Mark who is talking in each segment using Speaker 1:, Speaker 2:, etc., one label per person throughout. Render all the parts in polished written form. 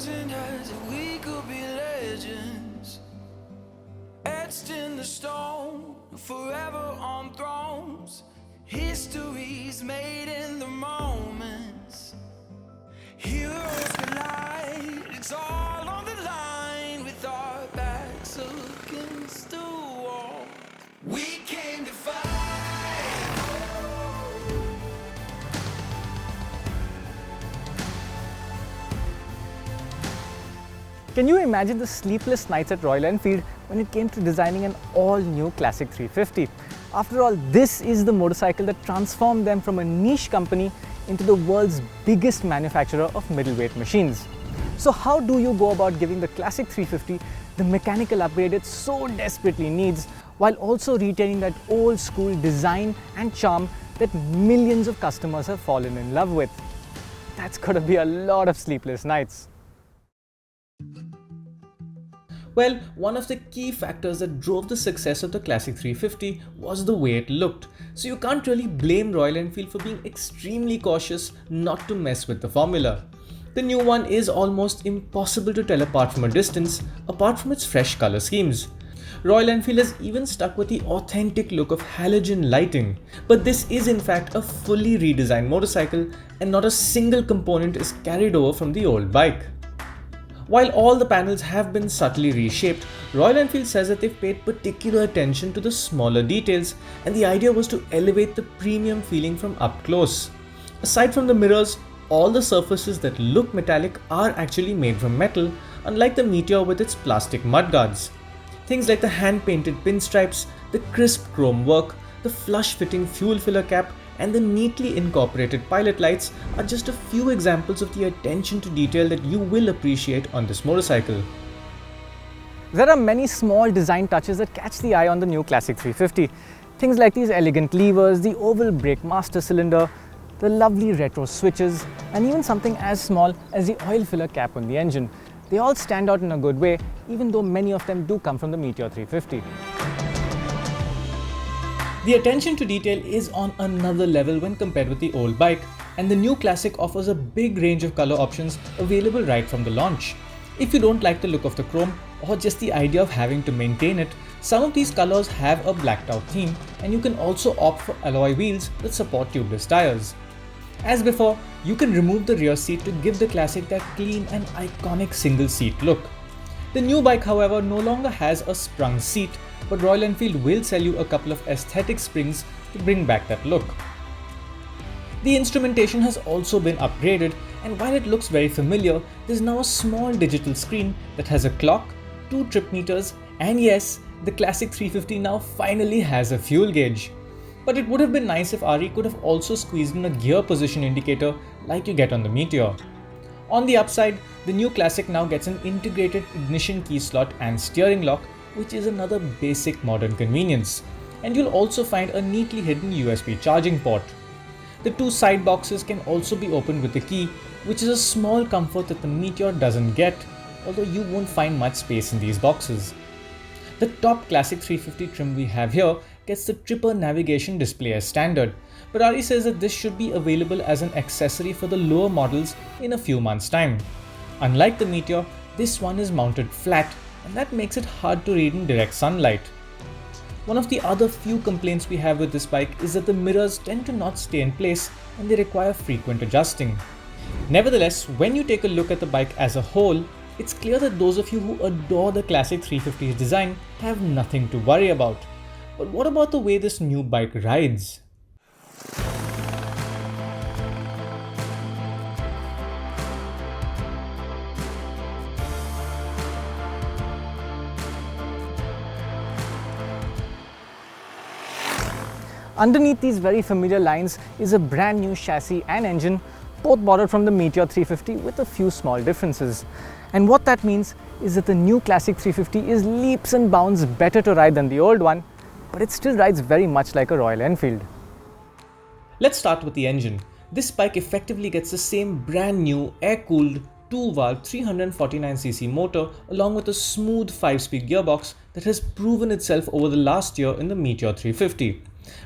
Speaker 1: Imagined as if we could be legends, etched in the stone, forever on thrones. Histories made in the moments. Heroes collide, it's all on the line with our backs against the wall. We came to fight.
Speaker 2: Can you imagine the sleepless nights at Royal Enfield when it came to designing an all-new Classic 350? After all, this is the motorcycle that transformed them from a niche company into the world's biggest manufacturer of middleweight machines. So how do you go about giving the Classic 350 the mechanical upgrade it so desperately needs, while also retaining that old school design and charm that millions of customers have fallen in love with? That's gotta be a lot of sleepless nights.
Speaker 3: Well, one of the key factors that drove the success of the Classic 350 was the way it looked. So you can't really blame Royal Enfield for being extremely cautious not to mess with the formula. The new one is almost impossible to tell apart from a distance, apart from its fresh color schemes. Royal Enfield has even stuck with the authentic look of halogen lighting, but this is in fact a fully redesigned motorcycle and not a single component is carried over from the old bike. While all the panels have been subtly reshaped, Royal Enfield says that they've paid particular attention to the smaller details, and the idea was to elevate the premium feeling from up close. Aside from the mirrors, all the surfaces that look metallic are actually made from metal, unlike the Meteor with its plastic mudguards. Things like the hand-painted pinstripes, the crisp chrome work, the flush-fitting fuel filler cap, and the neatly incorporated pilot lights are just a few examples of the attention to detail that you will appreciate on this motorcycle.
Speaker 2: There are many small design touches that catch the eye on the new Classic 350. Things like these elegant levers, the oval brake master cylinder, the lovely retro switches, and even something as small as the oil filler cap on the engine. They all stand out in a good way, even though many of them do come from the Meteor 350.
Speaker 3: The attention to detail is on another level when compared with the old bike, and the new Classic offers a big range of color options available right from the launch. If you don't like the look of the chrome or just the idea of having to maintain it, some of these colors have a blacked out theme, and you can also opt for alloy wheels that support tubeless tires. As before, you can remove the rear seat to give the Classic that clean and iconic single seat look. The new bike, however, no longer has a sprung seat, but Royal Enfield will sell you a couple of aesthetic springs to bring back that look. The instrumentation has also been upgraded, and while it looks very familiar, there's now a small digital screen that has a clock, 2 trip meters, and yes, the Classic 350 now finally has a fuel gauge. But it would have been nice if RE could have also squeezed in a gear position indicator like you get on the Meteor. On the upside, the new Classic now gets an integrated ignition key slot and steering lock, which is another basic modern convenience, and you'll also find a neatly hidden USB charging port. The 2 side boxes can also be opened with a key, which is a small comfort that the Meteor doesn't get, although you won't find much space in these boxes. The top Classic 350 trim we have here gets the Tripper navigation display as standard, but RE says that this should be available as an accessory for the lower models in a few months' time. Unlike the Meteor, this one is mounted flat, and that makes it hard to read in direct sunlight. One of the other few complaints we have with this bike is that the mirrors tend to not stay in place and they require frequent adjusting. Nevertheless, when you take a look at the bike as a whole, it's clear that those of you who adore the Classic 350's design have nothing to worry about. But what about the way this new bike rides?
Speaker 2: Underneath these very familiar lines is a brand new chassis and engine, both borrowed from the Meteor 350 with a few small differences. And what that means is that the new Classic 350 is leaps and bounds better to ride than the old one, but it still rides very much like a Royal Enfield.
Speaker 3: Let's start with the engine. This bike effectively gets the same brand new air-cooled 2-valve 349cc motor along with a smooth 5-speed gearbox that has proven itself over the last year in the Meteor 350.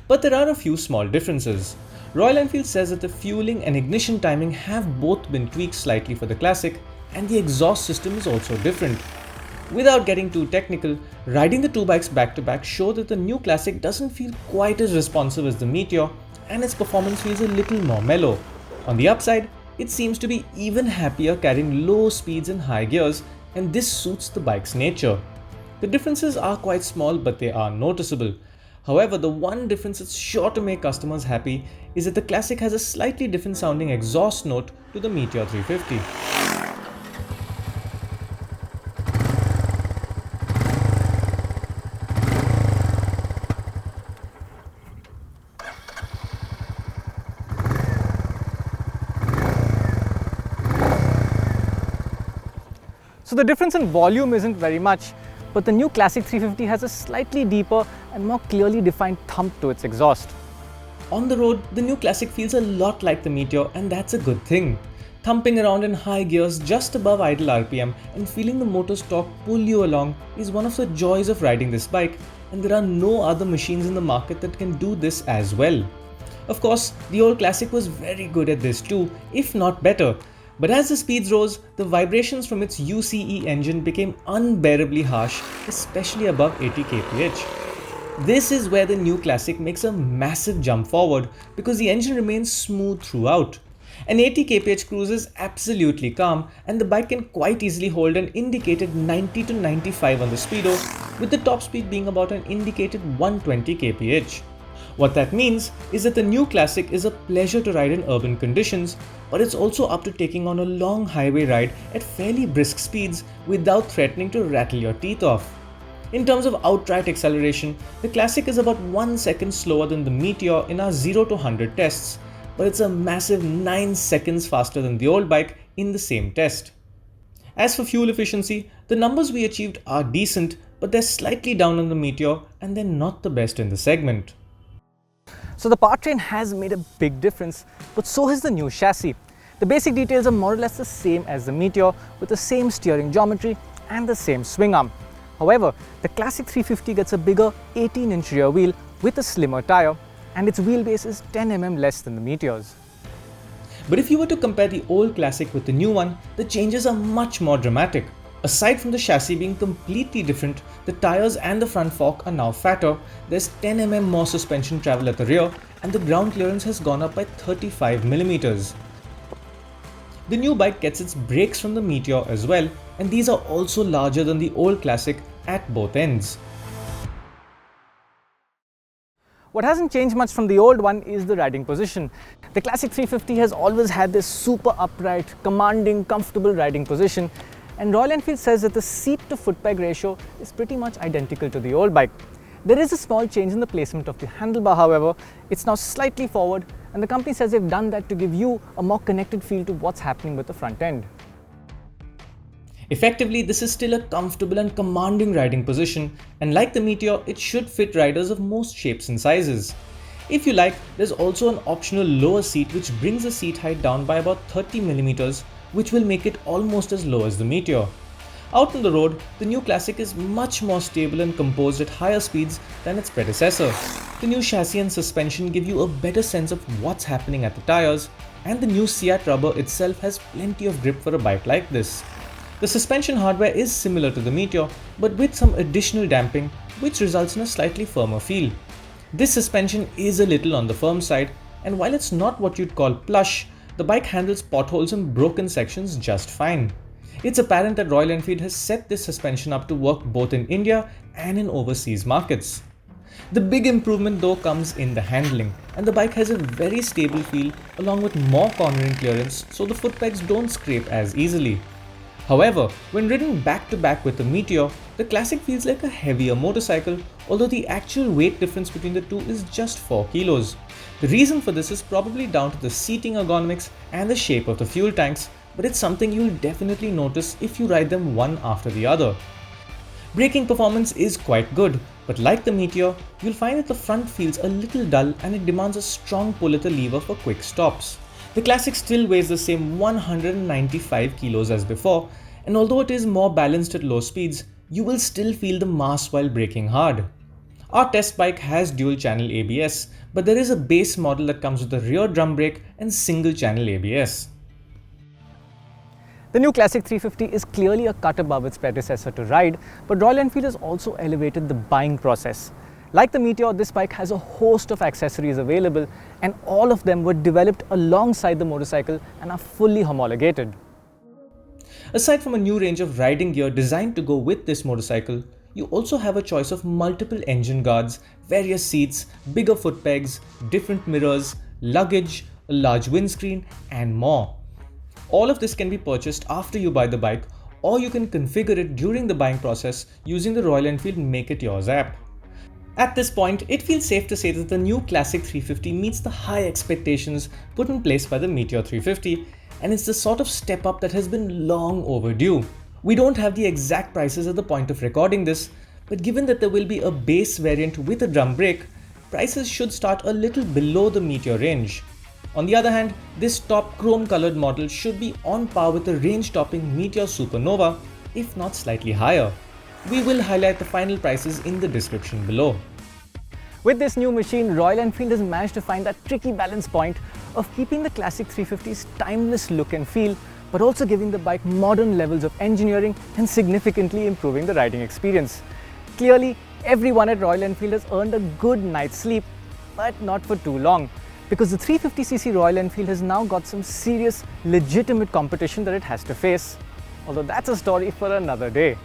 Speaker 3: But there are a few small differences. Royal Enfield says that the fueling and ignition timing have both been tweaked slightly for the Classic, and the exhaust system is also different. Without getting too technical, riding the two bikes back to back show that the new Classic doesn't feel quite as responsive as the Meteor, and its performance feels a little more mellow. On the upside, it seems to be even happier carrying low speeds in high gears, and this suits the bike's nature. The differences are quite small, but they are noticeable. However, the one difference that's sure to make customers happy is that the Classic has a slightly different sounding exhaust note to the Meteor 350.
Speaker 2: So the difference in volume isn't very much, but the new Classic 350 has a slightly deeper and more clearly defined thump to its exhaust.
Speaker 3: On the road, the new Classic feels a lot like the Meteor, and that's a good thing. Thumping around in high gears just above idle RPM and feeling the motor's torque pull you along is one of the joys of riding this bike, and there are no other machines in the market that can do this as well. Of course, the old Classic was very good at this too, if not better. But as the speeds rose, the vibrations from its UCE engine became unbearably harsh, especially above 80 kph. This is where the new Classic makes a massive jump forward because the engine remains smooth throughout. An 80 kph cruise is absolutely calm, and the bike can quite easily hold an indicated 90 to 95 on the speedo, with the top speed being about an indicated 120 kph. What that means is that the new Classic is a pleasure to ride in urban conditions, but it's also up to taking on a long highway ride at fairly brisk speeds without threatening to rattle your teeth off. In terms of outright acceleration, the Classic is about 1 second slower than the Meteor in our 0 to 100 tests, but it's a massive 9 seconds faster than the old bike in the same test. As for fuel efficiency, the numbers we achieved are decent, but they're slightly down on the Meteor and they're not the best in the segment.
Speaker 2: So the powertrain has made a big difference, but so has the new chassis. The basic details are more or less the same as the Meteor, with the same steering geometry and the same swing arm. However, the Classic 350 gets a bigger 18-inch rear wheel with a slimmer tyre, and its wheelbase is 10 mm less than the Meteor's.
Speaker 3: But if you were to compare the old Classic with the new one, the changes are much more dramatic. Aside from the chassis being completely different, the tyres and the front fork are now fatter, there's 10 mm more suspension travel at the rear, and the ground clearance has gone up by 35 mm. The new bike gets its brakes from the Meteor as well, and these are also larger than the old Classic at both ends.
Speaker 2: What hasn't changed much from the old one is the riding position. The Classic 350 has always had this super upright, commanding, comfortable riding position, and Royal Enfield says that the seat to foot peg ratio is pretty much identical to the old bike. There is a small change in the placement of the handlebar, however. It's now slightly forward, and the company says they've done that to give you a more connected feel to what's happening with the front end.
Speaker 3: Effectively, this is still a comfortable and commanding riding position, and like the Meteor, it should fit riders of most shapes and sizes. If you like, there's also an optional lower seat which brings the seat height down by about 30 mm, which will make it almost as low as the Meteor. Out on the road, the new Classic is much more stable and composed at higher speeds than its predecessor. The new chassis and suspension give you a better sense of what's happening at the tires, and the new CEAT rubber itself has plenty of grip for a bike like this. The suspension hardware is similar to the Meteor, but with some additional damping, which results in a slightly firmer feel. This suspension is a little on the firm side, and while it's not what you'd call plush, the bike handles potholes and broken sections just fine. It's apparent that Royal Enfield has set this suspension up to work both in India and in overseas markets. The big improvement though comes in the handling, and the bike has a very stable feel along with more cornering clearance, so the foot pegs don't scrape as easily. However, when ridden back to back with the Meteor, the Classic feels like a heavier motorcycle, although the actual weight difference between the two is just 4 kilos. The reason for this is probably down to the seating ergonomics and the shape of the fuel tanks, but it's something you'll definitely notice if you ride them one after the other. Braking performance is quite good, but like the Meteor, you'll find that the front feels a little dull and it demands a strong pull at the lever for quick stops. The Classic still weighs the same 195 kilos as before, and although it is more balanced at low speeds, you will still feel the mass while braking hard. Our test bike has dual channel ABS, but there is a base model that comes with a rear drum brake and single channel ABS.
Speaker 2: The new Classic 350 is clearly a cut above its predecessor to ride, but Royal Enfield has also elevated the buying process. Like the Meteor, this bike has a host of accessories available, and all of them were developed alongside the motorcycle and are fully homologated.
Speaker 3: Aside from a new range of riding gear designed to go with this motorcycle, you also have a choice of multiple engine guards, various seats, bigger foot pegs, different mirrors, luggage, a large windscreen, and more. All of this can be purchased after you buy the bike, or you can configure it during the buying process using the Royal Enfield Make It Yours app. At this point, it feels safe to say that the new Classic 350 meets the high expectations put in place by the Meteor 350, and it's the sort of step up that has been long overdue. We don't have the exact prices at the point of recording this, but given that there will be a base variant with a drum brake, prices should start a little below the Meteor range. On the other hand, this top chrome colored model should be on par with the range-topping Meteor Supernova, if not slightly higher. We will highlight the final prices in the description below.
Speaker 2: With this new machine, Royal Enfield has managed to find that tricky balance point of keeping the Classic 350's timeless look and feel, but also giving the bike modern levels of engineering and significantly improving the riding experience. Clearly, everyone at Royal Enfield has earned a good night's sleep, but not for too long, because the 350cc Royal Enfield has now got some serious, legitimate competition that it has to face. Although that's a story for another day.